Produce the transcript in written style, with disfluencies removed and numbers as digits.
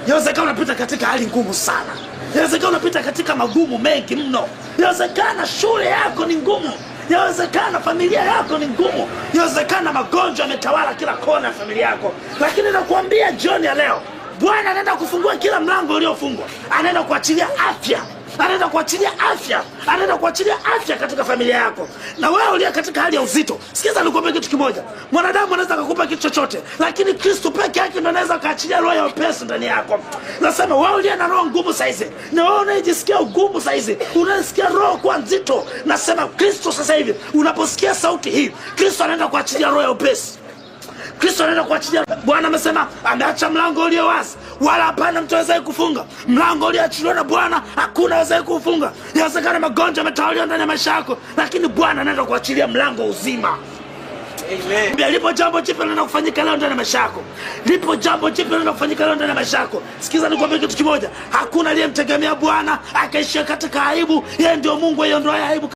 Yawezekana unapita katika hali ngumu sana. Yawezekana unapita katika magumu mengi mno. Yawezekana shule yako ni ngumu. Yawezekana familia yako ni ngumu. Yawezekana magonjwa yametawala kila kona ya familia yako. Lakini nakuambia jioni ya leo, Bwana anaenda kufungua kila mlango uliofungwa. Anaenda kuachilia afya. Anaenda kuachilia afya. Anaenda kuachilia afya katika familia yako. Na wewe uliye katika hali ya uzito, sikiza nikuambie kitu kimoja. Mwanadamu anaweza kukupa kitu chochote, lakini Kristo peke yake ndiye anaweza kaachilia roho ya upesi ndani yako. Nasema wewe uliye na roho ngumu saizi, na wewe unayejisikia ugumu saizi, unasikia roho kuwa nzito, nasema Kristo sasa hivi unaposikia sauti hii, Kristo anaenda kuachilia roho ya upesi. Kristo anaenda kuachilia. Bwana amesema ameacha mlango ulio wazi, wala hapana mtu awezaye kufunga. Mlango ulioachiliwa na Bwana hakuna awezaye kufunga. Yawezekana magonjwa yametawaliwa ndani ya maisha yako, lakini Bwana anaenda kuachilia mlango uzima. Amen. Lipo jambo jipya linaenda kufanyika leo ndani ya maisha yako. Lipo jambo jipya linaenda kufanyika leo ndani ya maisha yako. Sikiza nikwambie kitu kimoja. Hakuna aliyemtegemea Bwana akaishia katika aibu. Yeye ndio Mungu aiondoaye aibu.